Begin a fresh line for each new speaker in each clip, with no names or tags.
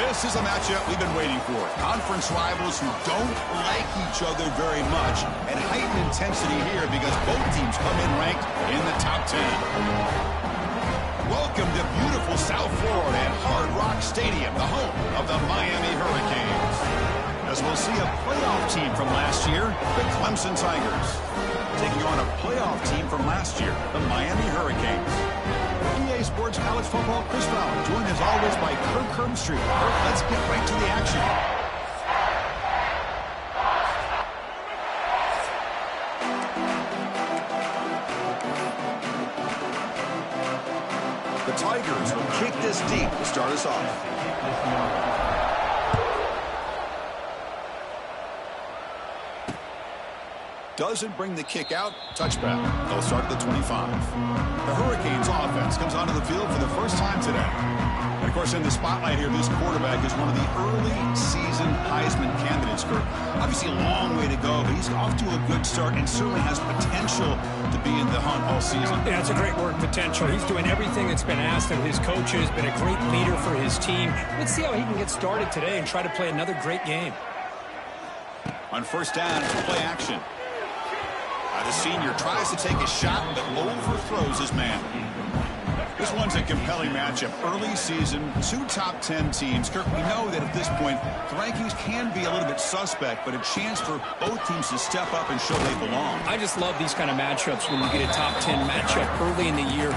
This is a matchup we've been waiting for. Conference rivals who don't like each other very much, and heightened intensity here because both teams come in ranked in the top 10. Welcome to beautiful South Florida and Hard Rock Stadium, the home of the Miami Hurricanes. As we'll see a playoff team from last year, the Clemson Tigers, taking on a playoff team from last year, the Miami Hurricanes. EA Sports College Football, Chris Fowler, joined as always by Kirk Herbstreit. Kirk, let's get right to the action. The Tigers will kick this deep to start us off. Doesn't bring the kick out. Touchback. They'll start at the 25. The Hurricanes offense comes onto the field for the first time today. And, of course, in the spotlight here, this quarterback is one of the early season Heisman candidates. Kirk, obviously a long way to go, but he's off to a good start and certainly has potential to be in the hunt all season.
Yeah, it's a great word, potential. He's doing everything that's been asked of his coaches, been a great leader for his team. Let's see how he can get started today and try to play another great game.
On first down, it's play action. The senior tries to take a shot, but overthrows his man. This one's a compelling matchup. Early season, two top 10 teams. Kirk, we know that at this point, the rankings can be a little bit suspect, but a chance for both teams to step up and show they belong.
I just love these kind of matchups when you get a top 10 matchup early in the year.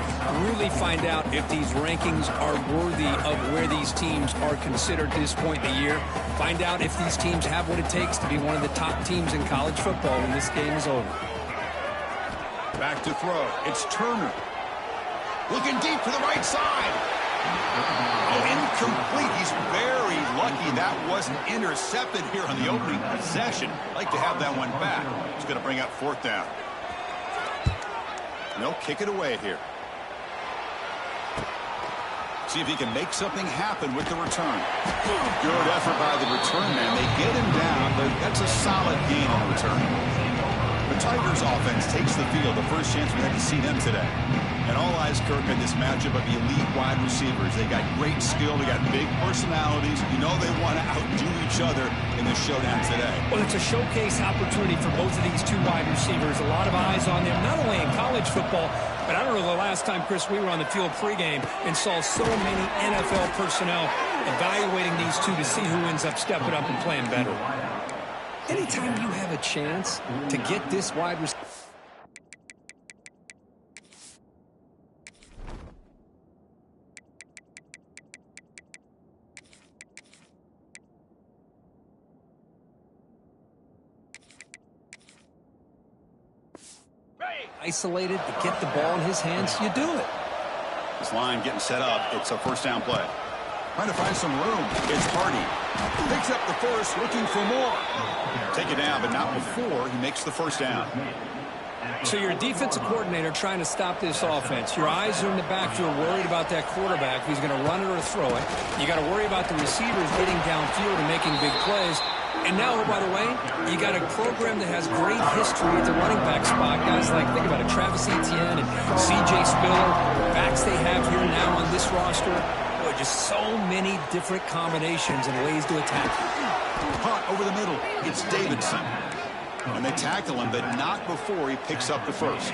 Really find out if these rankings are worthy of where these teams are considered at this point in the year. Find out if these teams have what it takes to be one of the top teams in college football when this game is over.
Back to throw. It's Turner. Looking deep to the right side. Oh, incomplete. He's very lucky that wasn't intercepted here on the opening possession. Like to have that one back. He's going to bring up fourth down. And they'll kick it away here. See if he can make something happen with the return. Good effort by the return man. They get him down, but that's a solid gain on the return. The Tigers offense takes the field, the first chance we had to see them today. And all eyes, Kirk, in this matchup of the elite wide receivers. They got great skill. They got big personalities. You know they want to outdo each other in this showdown today.
Well, it's a showcase opportunity for both of these two wide receivers. A lot of eyes on them, not only in college football, but I don't know the last time, Chris, we were on the field pregame and saw so many NFL personnel evaluating these two to see who ends up stepping up and playing better. Anytime you have a chance to get this wide receiver. Isolated to get the ball in his hands, you do it.
This line getting set up. It's a first down play. Trying to find some room. It's Hardy. Picks up the first, looking for more. Take it down, but not before he makes the first down.
So you're a defensive coordinator trying to stop this offense. Your eyes are in the backfield, worried about that quarterback, if he's going to run it or throw it. You got to worry about the receivers getting downfield and making big plays. And now, oh, by the way, you got a program that has great history at the running back spot. Guys like, think about it, Travis Etienne and C.J. Spiller, the backs they have here now on this roster. Boy, just so many different combinations and ways to attack.
Caught over the middle. It's Davidson. And they tackle him, but not before he picks up the first.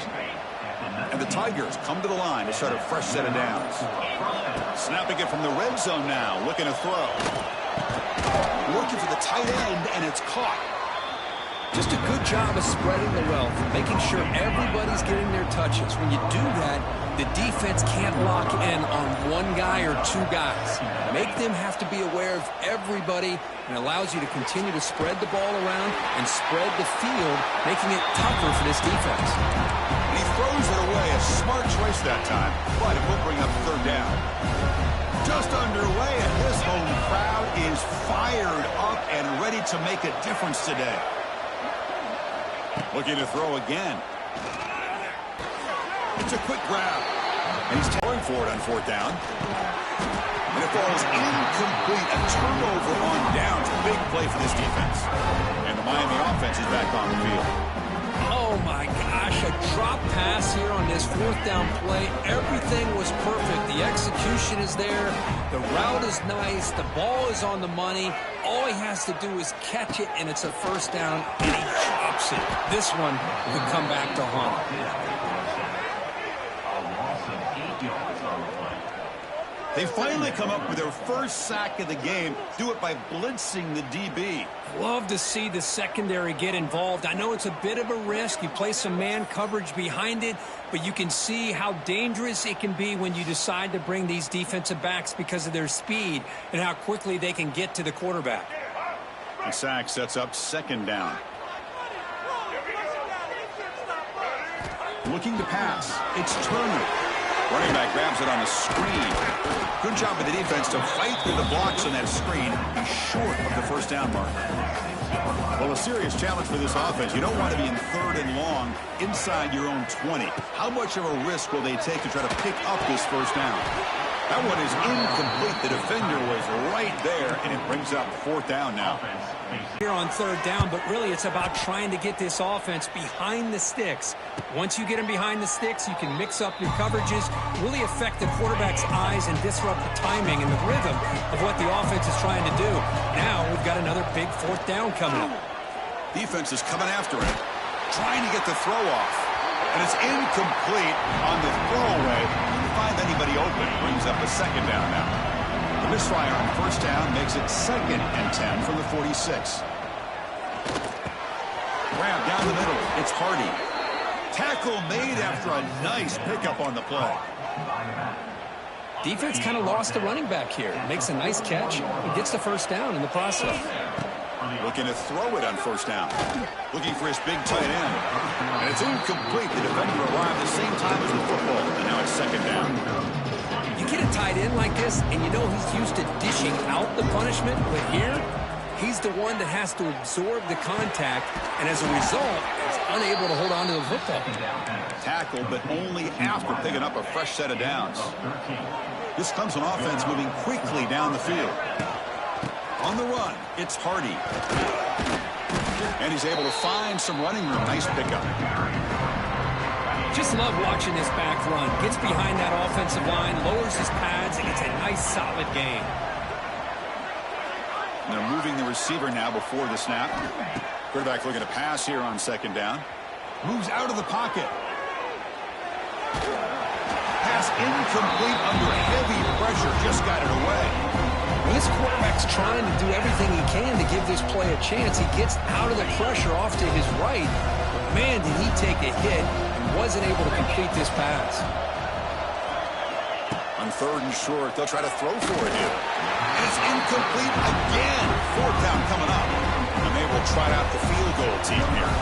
And the Tigers come to the line to start a fresh set of downs. Snapping it from the red zone now, looking to throw. Looking for the tight end, and it's caught.
Just a good job of spreading the wealth, making sure everybody's getting their touches. When you do that, the defense can't lock in on one guy or two guys. Make them have to be aware of everybody, and allows you to continue to spread the ball around and spread the field, making it tougher for this defense.
And he throws it away. A smart choice that time, but it will bring up third down. Just underway, and this home crowd is fired up and ready to make a difference today. Looking to throw again. It's a quick grab. And he's going for it on fourth down. And it falls incomplete. A turnover on downs. Big play for this defense. And the Miami offense is back on the field.
Oh, my gosh, a drop pass here on this fourth down play. Everything was perfect. The execution is there. The route is nice. The ball is on the money. All he has to do is catch it, and it's a first down, and he drops it. This one could come back to haunt.
They finally come up with their first sack of the game. Do it by blitzing the DB.
Love to see the secondary get involved. I know it's a bit of a risk. You play some man coverage behind it, but you can see how dangerous it can be when you decide to bring these defensive backs because of their speed and how quickly they can get to the quarterback.
The sack sets up second down. Looking to pass. It's Turner. Running back grabs it on the screen. Good job of the defense to fight through the blocks on that screen. He's short of the first down mark. Well, a serious challenge for this offense. You don't want to be in third and long inside your own 20. How much of a risk will they take to try to pick up this first down? That one is incomplete. The defender was right there, and it brings up fourth down now.
Here on third down, but really it's about trying to get this offense behind the sticks. Once you get them behind the sticks, you can mix up your coverages, really affect the quarterback's eyes and disrupt the timing and the rhythm of what the offense is trying to do. Now we've got another big fourth down coming up.
Defense is coming after him, trying to get the throw off. And it's incomplete on the throwaway. Didn't find anybody open. Brings up a second down now. The misfire on first down makes it 2nd and 10 from the 46. Grab down the middle. It's Hardy. Tackle made after a nice pickup on the play.
Defense kind of lost the running back here. Makes a nice catch and gets the first down in the process.
Looking to throw it on first down. Looking for his big tight end. And it's incomplete. The defender arrived at the same time as the football. And now it's second down.
You get a tight end like this, and you know he's used to dishing out the punishment. But here, he's the one that has to absorb the contact. And as a result, is unable to hold on to the football.
Tackle, but only after picking up a fresh set of downs. This Clemson offense moving quickly down the field. On the run, it's Hardy. And he's able to find some running room. Nice pickup.
Just love watching this back run. Gets behind that offensive line, lowers his pads, and it's a nice, solid gain.
And they're moving the receiver now before the snap. Quarterback looking to pass here on second down. Moves out of the pocket. Pass incomplete under heavy pressure. Just got it away.
This quarterback's trying to do everything he can to give this play a chance. He gets out of the pressure off to his right. But man, did he take a hit and wasn't able to complete this pass.
On third and short, they'll try to throw for it here. And it's incomplete again. Fourth down coming up. And they will try out the field goal team here.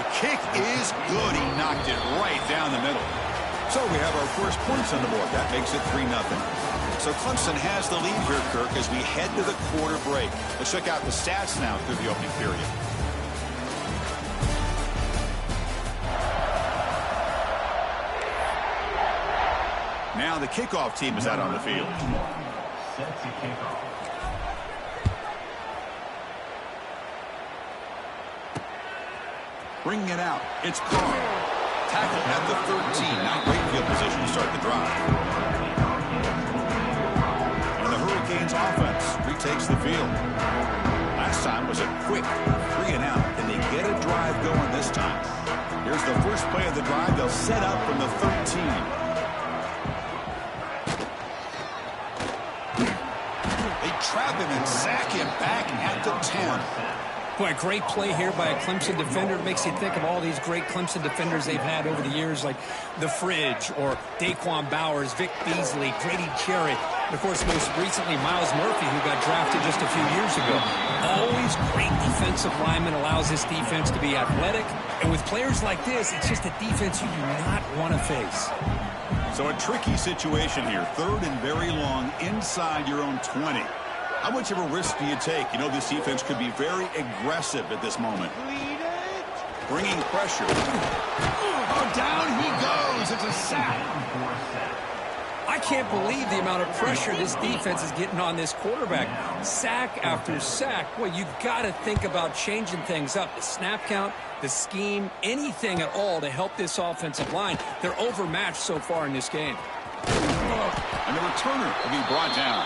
The kick is good. He knocked it right down the middle. So we have our first points on the board. That makes it 3-0. So Clemson has the lead here, Kirk, as we head to the quarter break. Let's check out the stats now through the opening period. Now the kickoff team is out on the field. Bringing it out. It's Carr. Tackle at the 13. Not great field position to start the drive. And the Hurricanes offense retakes the field. Last time was a quick 3 and out. Can they get a drive going this time? Here's the first play of the drive. They'll set up from the 13. They trap him and sack him back at the 10.
Boy, a great play here by a Clemson defender. It makes you think of all these great Clemson defenders they've had over the years, like The Fridge or Daquan Bowers, Vic Beasley, Grady Jarrett, and, of course, most recently Miles Murphy, who got drafted just a few years ago. Always great defensive lineman, allows this defense to be athletic. And with players like this, it's just a defense you do not want to face.
So a tricky situation here. Third and very long inside your own 20. How much of a risk do you take? You know, this defense could be very aggressive at this moment. Bringing pressure. Oh, down he goes. It's a sack.
I can't believe the amount of pressure this defense is getting on this quarterback. Sack after sack. Well, you've got to think about changing things up. The snap count, the scheme, anything at all to help this offensive line. They're overmatched so far in this game.
And the returner will be brought down.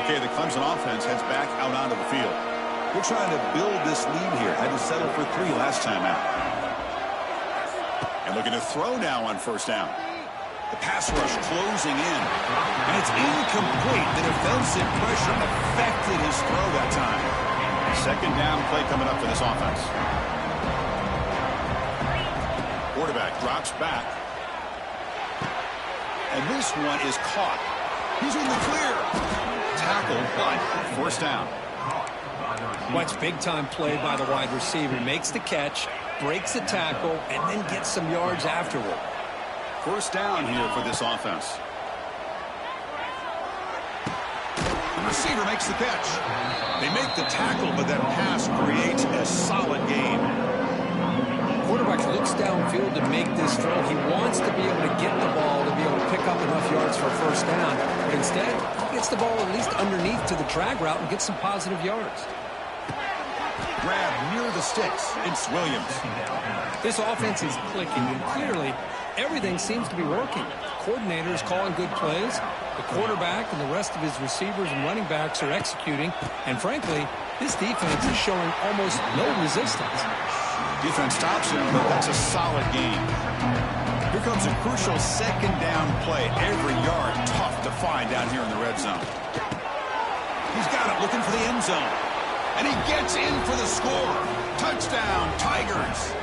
Okay, the Clemson offense heads back out onto the field. They're trying to build this lead here. Had to settle for 3 last time out. And looking to throw now on first down. The pass rush closing in. And it's incomplete. The defensive pressure affected his throw that time. Second down play coming up for this offense. Quarterback drops back. And this one is caught. He's in the clear. Tackled, but first down.
Well, it's big-time play by the wide receiver. Makes the catch, breaks the tackle, and then gets some yards afterward.
First down here for this offense. The receiver makes the catch. They make the tackle, but that pass creates a solid gain.
Quarterback looks downfield to make this throw. He wants to be able to get the ball to be able to pick up enough yards for a first down. But instead, he gets the ball at least underneath to the drag route and gets some positive yards.
Grab near the sticks. It's Williams.
This offense is clicking, and clearly everything seems to be working. The coordinator is calling good plays. The quarterback and the rest of his receivers and running backs are executing. And frankly, this defense is showing almost no resistance.
Defense stops him, but that's a solid game. Here comes a crucial second down play. Every yard tough to find down here in the red zone. He's got it, looking for the end zone. And he gets in for the score. Touchdown, Tigers.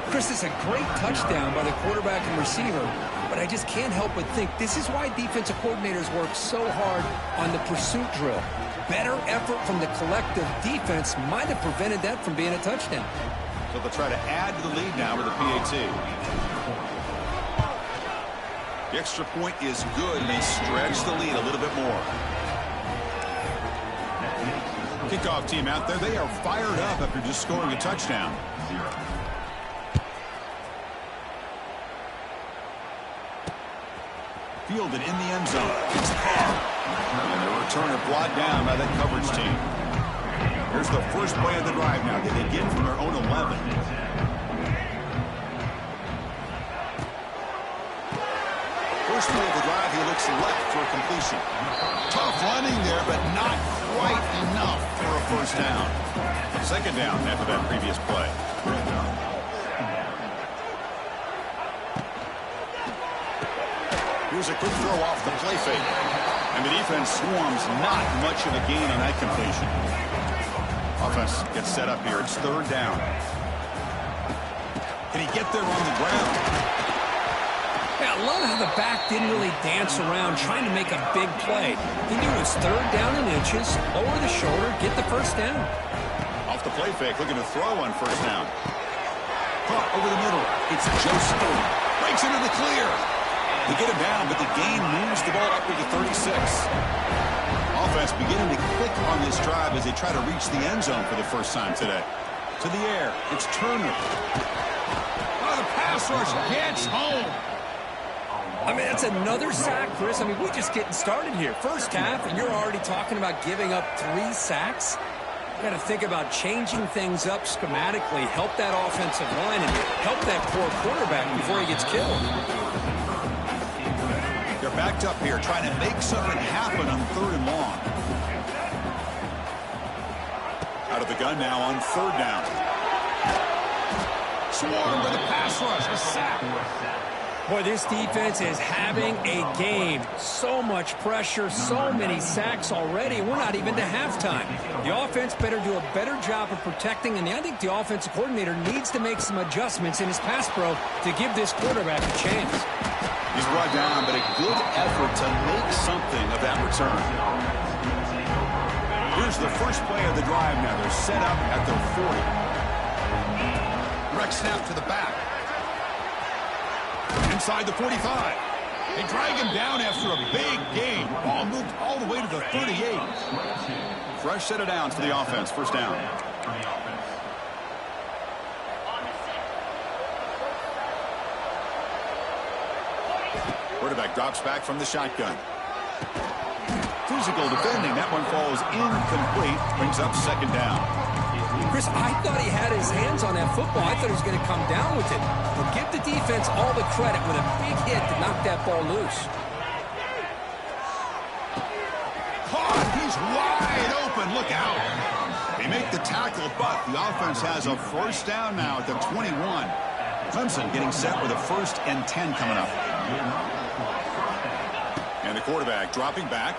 Chris, it's a great touchdown by the quarterback and receiver, but I just can't help but think this is why defensive coordinators work so hard on the pursuit drill. Better effort from the collective defense might have prevented that from being a touchdown.
So they'll try to add to the lead now with a PAT. The extra point is good, and they stretch the lead a little bit more. Kickoff team out there. They are fired up after just scoring a touchdown. Fielded in the end zone. It's caught. And the returner brought down by that coverage team. Here's the first play of the drive now. They begin from their own 11. First play of the drive, he looks left for a completion. Tough running there, but not quite enough for a first down. Second down after that previous play. Here's a quick throw off the play fake. And the defense swarms, not much of a gain on that completion. Offense gets set up here. It's third down. Can he get there on the ground?
Yeah, I love how the back didn't really dance around trying to make a big play. He knew it's third down in inches, lower the shoulder, get the first down.
Off the play fake, looking to throw on first down. Caught over the middle. It's Joseph. Breaks into the clear. They get him down, but the gain moves the ball up to the 36. Offense beginning to click on this drive as they try to reach the end zone for the first time today. To the air, it's Turner. Oh, the pass rush gets home.
I mean, that's another sack, Chris. I mean, we're just getting started here. First half, and you're already talking about giving up 3 sacks. You got to think about changing things up schematically, help that offensive line, and help that poor quarterback before he gets killed.
They're backed up here, trying to make something happen on third and long. Out of the gun now on third down. Swarmed by the pass rush, a sack.
Boy, this defense is having a game. So much pressure, so many sacks already. We're not even to halftime. The offense better do a better job of protecting, and I think the offensive coordinator needs to make some adjustments in his pass pro to give this quarterback a chance.
He's brought down, but a good effort to make something of that return. Here's the first play of the drive now. They're set up at their 40. Direct snap to the back. Inside the 45. They drag him down after a big gain. Ball moved all the way to the 38. Fresh set of downs for the offense. First down. Quarterback drops back from the shotgun. Physical defending. That one falls incomplete. Brings up second down.
Chris, I thought he had his hands on that football. I thought he was going to come down with it. But give the defense all the credit with a big hit to knock that ball loose.
Caught. He's wide open. Look out. They make the tackle, but the offense has a first down now at the 21. Clemson getting set with a 1st and 10 coming up. And the quarterback dropping back.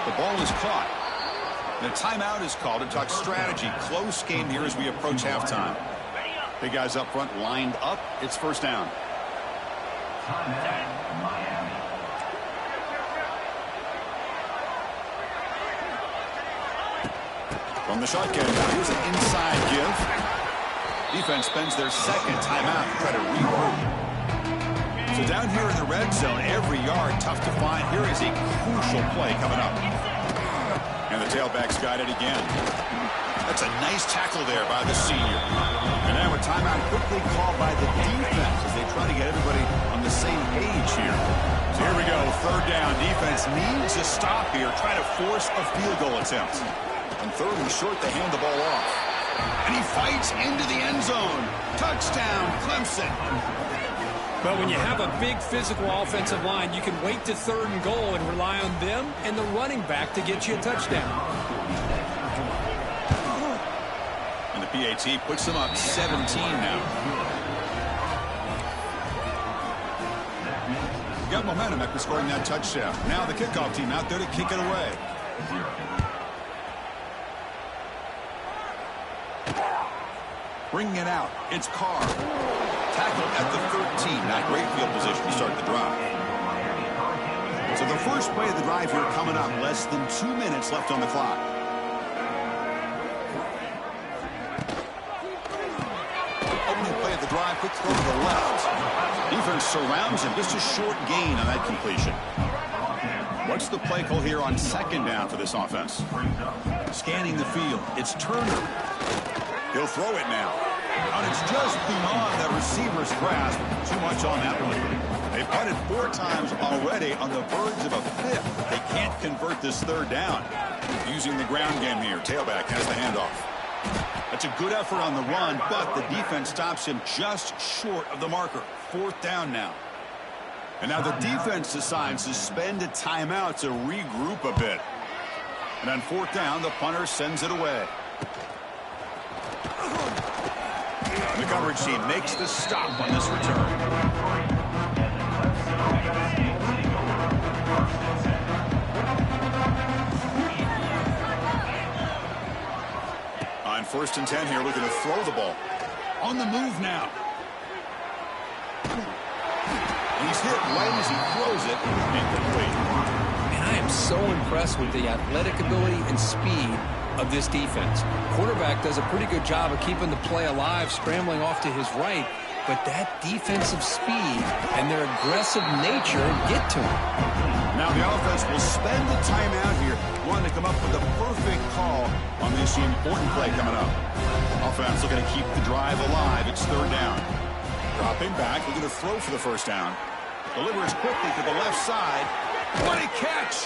The ball is caught. And a timeout is called to talk strategy. Close game here as we approach halftime. Big guys up front lined up. It's first down. From the shotgun, here's an inside give. Defense spends their second timeout to try to regroup. So down here in the red zone, every yard tough to find. Here is a crucial play coming up. And the tailback's got it again. That's a nice tackle there by the senior. And now a timeout quickly called by the defense as they try to get everybody on the same page here. So here we go, third down. Defense needs a stop here, try to force a field goal attempt. On third and short, they hand the ball off. And he fights into the end zone. Touchdown, Clemson.
But when you have a big physical offensive line, you can wait to third and goal and rely on them and the running back to get you a touchdown.
And the PAT puts them up 17 now. Got momentum after scoring that touchdown. Now the kickoff team out there to kick it away. Bringing it out. It's Carr. Tackled at the 13. Not great field position to start the drive. So the first play of the drive here coming up. Less than 2 minutes left on the clock. Opening play of the drive. Quick throw to the left. Defense surrounds him. Just a short gain on that completion. What's the play call here on second down for this offense? Scanning the field. It's Turner. He'll throw it now. And it's just beyond the receiver's grasp. Too much on that one. They've punted 4 times already on the verge of a 5th. They can't convert this third down. Using the ground game here. Tailback has the handoff. That's a good effort on the run, but the defense stops him just short of the marker. 4th down now. And now the defense decides to spend a timeout to regroup a bit. And on 4th down, the punter sends it away. The coverage team makes the stop on this return. On 1st and 10 here, looking to throw the ball. On the move now. He's hit right as he throws it. Incomplete.
And I am so impressed with the athletic ability and speed of this defense. Quarterback does a pretty good job of keeping the play alive, scrambling off to his right, but that defensive speed and their aggressive nature get to him.
Now the offense will spend the timeout here, wanting to come up with a perfect call on this important play coming up. Offense looking to keep the drive alive. It's 3rd down. Dropping back, looking to throw for the 1st down. Delivers quickly to the left side. What a catch!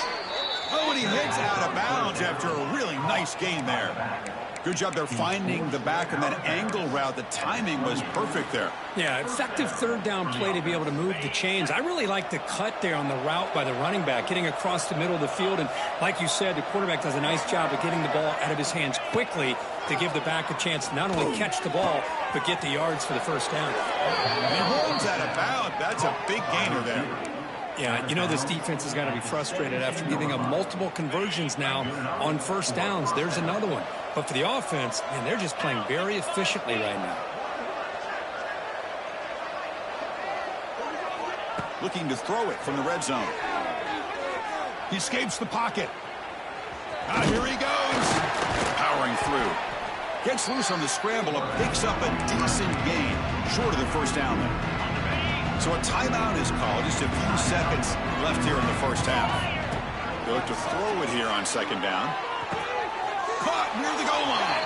Oh, and he heads out of bounds after a really nice gain there. Good job there finding the back and that angle route. The timing was perfect there.
Yeah, effective 3rd down play to be able to move the chains. I really like the cut there on the route by the running back, getting across the middle of the field. And like you said, the quarterback does a nice job of getting the ball out of his hands quickly to give the back a chance to not only catch the ball, but get the yards for the 1st down.
And he rolls out of bounds. That's a big gainer there.
Yeah, you know this defense has got to be frustrated after giving up multiple conversions now on 1st downs. There's another one. But for the offense, man, they're just playing very efficiently right now.
Looking to throw it from the red zone. He escapes the pocket. Here he goes. Powering through. Gets loose on the scramble and picks up a decent gain. Short of the 1st down there. So a timeout is called. Just a few seconds left here in the 1st half. They look to throw it here on 2nd down. Caught near the goal line.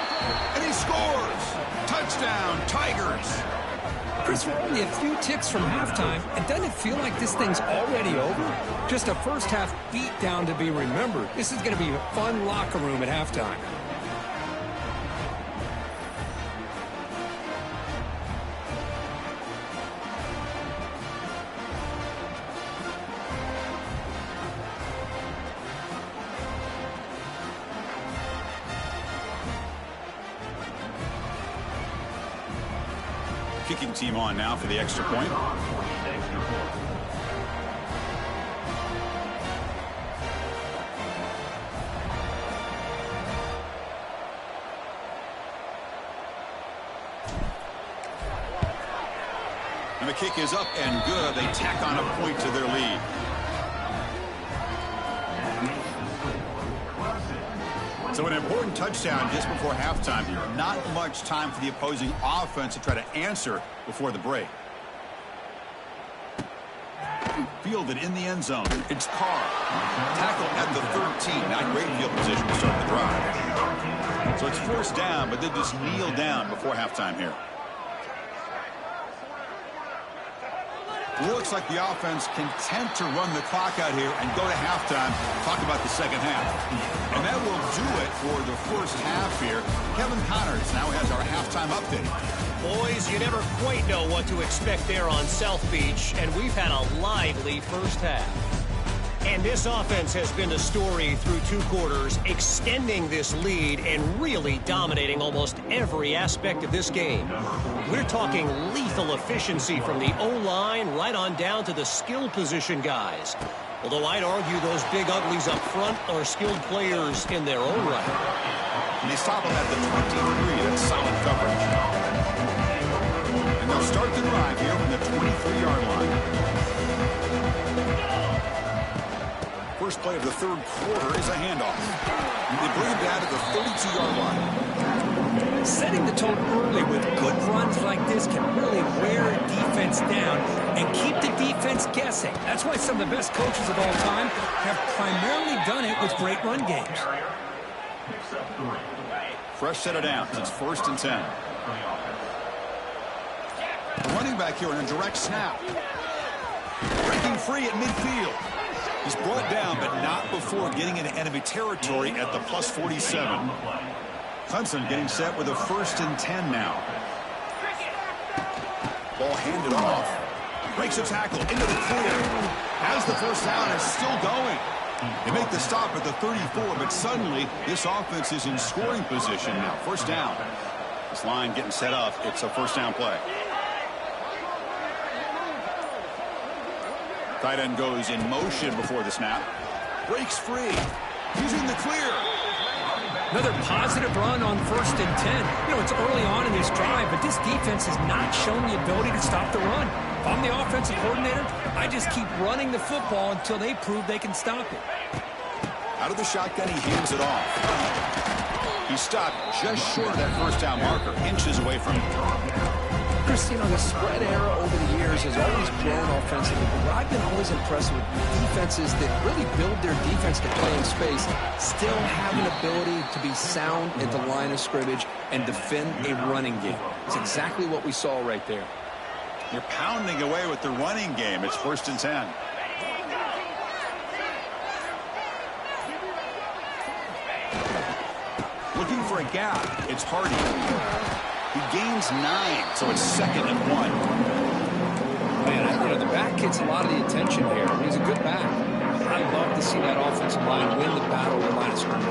And he scores. Touchdown, Tigers.
Chris, we're only a few ticks from halftime, and doesn't it feel like this thing's already over? Just a first-half beatdown to be remembered. This is going to be a fun locker room at halftime.
Kicking team on now for the extra point. And the kick is up and good. They tack on a point to their lead. So an important touchdown just before halftime here. Not much time for the opposing offense to try to answer before the break. Fielded in the end zone. It's Carr. Tackle at the 13. Not great field position to start the drive. So it's first down, but they just kneel down before halftime here. Looks like the offense content to run the clock out here and go to halftime. Talk about the second half. And that will do it for the first half here. Kevin Connors now has our halftime update.
Boys, you never quite know what to expect there on South Beach, and we've had a lively first half. And this offense has been the story through 2 quarters, extending this lead and really dominating almost every aspect of this game. We're talking lethal efficiency from the O-line right on down to the skill position guys. Although I'd argue those big uglies up front are skilled players in their own right.
And they stop them at the 23. That's solid coverage. And they'll start the drive here from the 23-yard line. First play of the third quarter is a handoff. They bring it down to the 32-yard line.
Setting the tone early with good runs like this can really wear a defense down and keep the defense guessing. That's why some of the best coaches of all time have primarily done it with great run games.
Fresh set of downs. It's 1st and 10. The running back here in a direct snap. Breaking free at midfield. He's brought down, but not before getting into enemy territory at the plus 47. Clemson getting set with a 1st and 10 now. Ball handed off. Breaks a tackle into the clear. As the first down is still going. They make the stop at the 34, but suddenly this offense is in scoring position now. First down. This line getting set up. It's a first down play. Tight end goes in motion before the snap. Breaks free. He's in the clear.
Another positive run on 1st and 10. You know, it's early on in this drive, but this defense has not shown the ability to stop the run. If I'm the offensive coordinator, I just keep running the football until they prove they can stop it.
Out of the shotgun, he hands it off. He stopped just short of that first down marker, inches away from it.
Chris, you know, the spread era over the years has always grown offensively, but what I've been always impressed with defenses that really build their defense to play in space still have an ability to be sound at the line of scrimmage and defend a running game. It's exactly what we saw right there.
You're pounding away with the running game. It's 1st and 10. Looking for a gap. It's Hardy. He gains 9, so it's 2nd and 1.
Man, you know, the back gets a lot of the attention here. He's a good back. I love to see that offensive line win the battle at the line of scrimmage.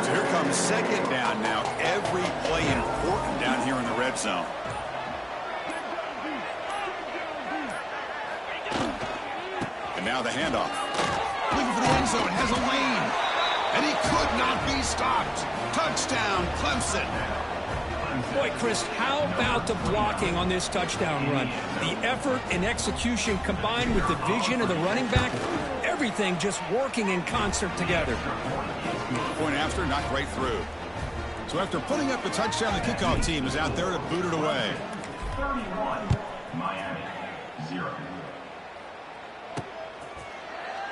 So here comes 2nd down now. Every play important down here in the red zone. And now the handoff. Looking for the end zone. Has a lane. And he could not be stopped. Touchdown, Clemson.
Boy, Chris, how about the blocking on this touchdown run? The effort and execution combined with the vision of the running back, everything just working in concert together.
Point after, knocked right through. So after putting up the touchdown, the kickoff team is out there to boot it away.
31, Miami, 0.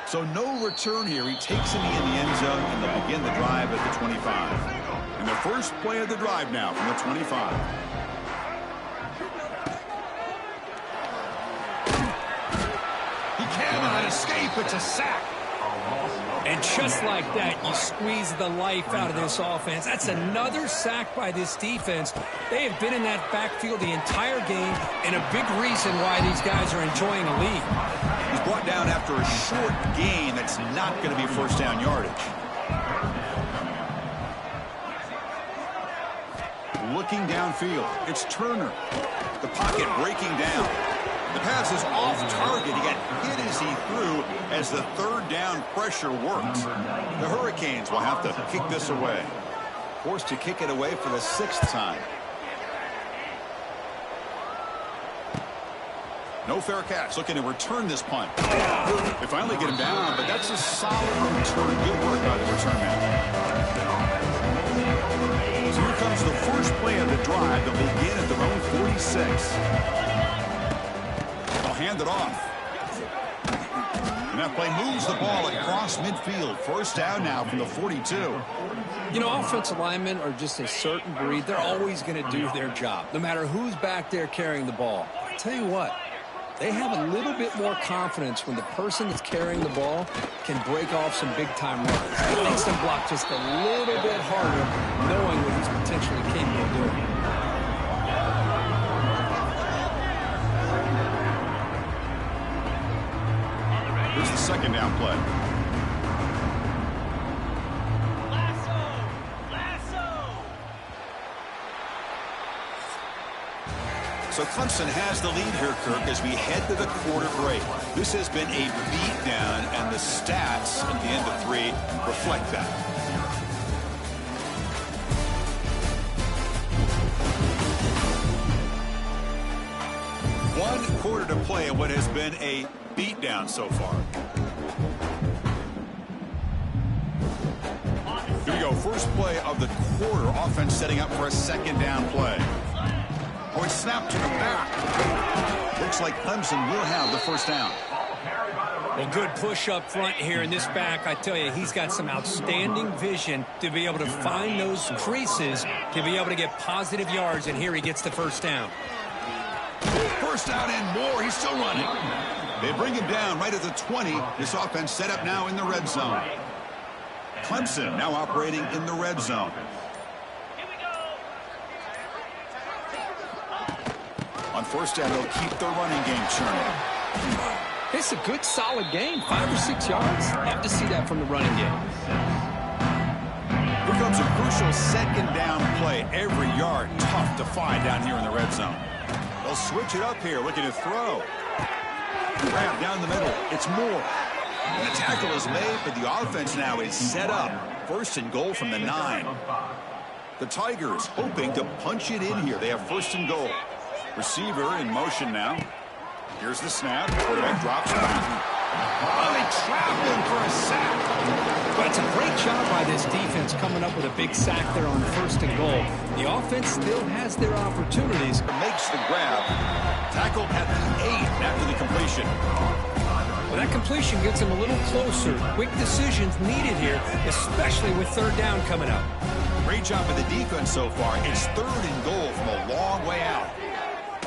So no return here. He takes it in the end zone, and they'll begin the drive at the 25. And the first play of the drive now from the 25. up. It's a sack.
And just like that, you squeeze the life out of this offense. That's another sack by this defense. They have been in that backfield the entire game, and a big reason why these guys are enjoying a lead.
He's brought down after a short gain that's not going to be first down yardage. Looking downfield, it's Turner. The pocket breaking down. The pass is off target. He got hit as he threw as the third down pressure works. The Hurricanes will have to kick this away. Forced to kick it away for the 6th time. No fair catch. Looking to return this punt. They finally get him down, but that's a solid return. Good work by the return man. So here comes the first play of the drive. They'll begin at their own 46. They'll hand it off. And that play moves the ball across midfield. First down now from the 42.
You know, offensive linemen are just a certain breed. They're always going to do their job, no matter who's back there carrying the ball. I'll tell you what, they have a little bit more confidence when the person that's carrying the ball can break off some big-time runs. It makes them block just a little bit harder, knowing what he's potentially capable of doing.
Here's the second down play. So Clemson has the lead here, Kirk, as we head to the quarter break. This has been a beatdown, and the stats at the end of 3 reflect that. One quarter to play in what has been a beatdown so far. Here we go. First play of the quarter. Offense setting up for a second down play. Oh, it's snapped to the back. Looks like Clemson will have the first down.
Well, good push up front here in this back. I tell you, he's got some outstanding vision to be able to find those creases, to be able to get positive yards, and here he gets the first down.
First down and more. He's still running. They bring him down right at the 20. This offense set up now in the red zone. Clemson now operating in the red zone. On first down, they'll keep the running game churning.
It's a good, solid game. 5 or 6 yards. Have to see that from the running game.
Here comes a crucial second down play. Every yard tough to find down here in the red zone. They'll switch it up here, looking to throw. Grab down the middle. It's Moore. And the tackle is made, but the offense now is set up. First and goal from the 9. The Tigers hoping to punch it in here. They have first and goal. Receiver in motion now. Here's the snap. Quarterback drops back. Oh, they trapped him for a sack.
But it's a great job by this defense coming up with a big sack there on first and goal. The offense still has their opportunities.
Makes the grab. Tackled at the 8 after the completion.
Well, that completion gets him a little closer. Quick decisions needed here, especially with third down coming up.
Great job by the defense so far. It's third and goal from a long way out.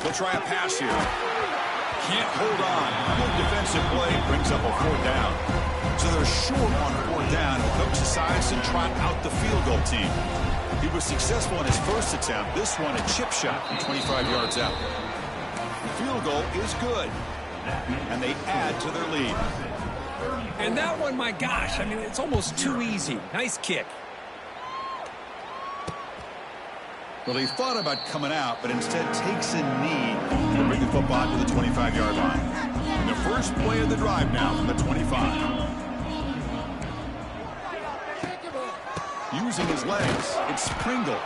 They'll try a pass here. Can't hold on. Good defensive play brings up a fourth down. So they're short on fourth down. The coach decides to trot out the field goal team. He was successful in his first attempt. This one a chip shot from 25 yards out. The field goal is good. And they add to their lead.
And that one, my gosh, I mean, it's almost too easy. Nice kick.
Well, he thought about coming out, but instead takes a knee to bring the football to the 25-yard line. And the first play of the drive now from the 25. Using his legs, it's Pringle.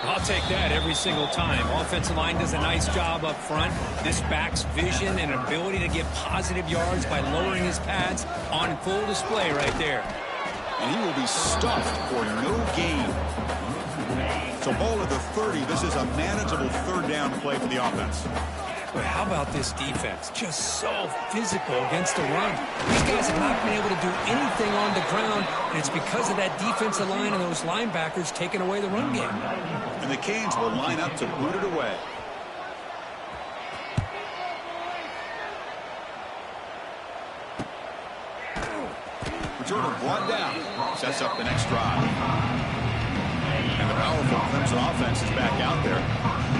I'll take that every single time. Offensive line does a nice job up front. This back's vision and ability to get positive yards by lowering his pads on full display right there.
And he will be stuffed for no gain. So ball at the 30. This is a manageable third down play for the offense.
But how about this defense? Just so physical against the run. These guys have not been able to do anything on the ground, and it's because of that defensive line and those linebackers taking away the run game.
And the Canes will line up to boot it away. Returner brought down. Sets up the next drive. And the powerful Clemson offense is back out there.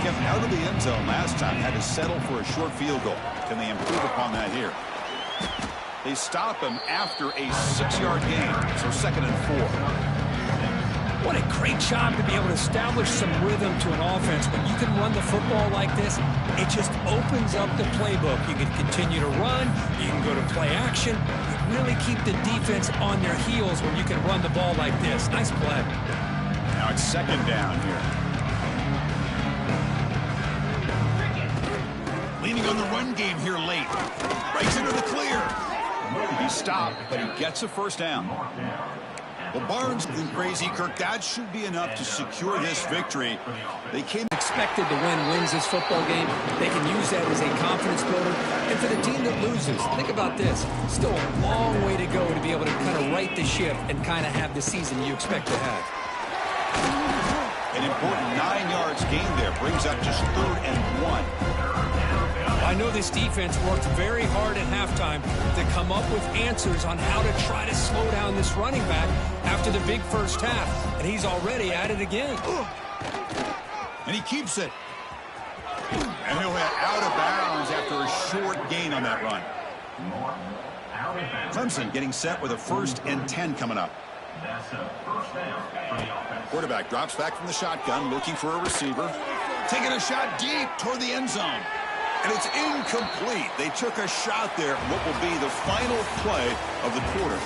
Kept out of the end zone last time. Had to settle for a short field goal. Can they improve upon that here? They stop him after a 6-yard gain. So 2nd and 4.
What a great job to be able to establish some rhythm to an offense. When you can run the football like this, it just opens up the playbook. You can continue to run. You can go to play action. You really keep the defense on their heels when you can run the ball like this. Nice play.
Now it's 2nd down here. Leaning on the run game here late. Breaks into the clear. He stopped, but he gets a 1st down. Well, Barnes and crazy, Kirk, that should be enough to secure this victory. They came
expected to wins this football game. They can use that as a confidence builder. And for the team that loses, think about this. Still a long way to go to be able to kind of right the ship and kind of have the season you expect to have.
An important 9 yards gain there. Brings up just 3rd and 1.
I know this defense worked very hard at halftime to come up with answers on how to try to slow down this running back after the big first half. And he's already at it again.
And he keeps it. And he'll head out of bounds after a short gain on that run. Clemson getting set with a 1st and 10 coming up. Quarterback drops back from the shotgun, looking for a receiver. Taking a shot deep toward the end zone. And it's incomplete. They took a shot there. What will be the final play of the quarter.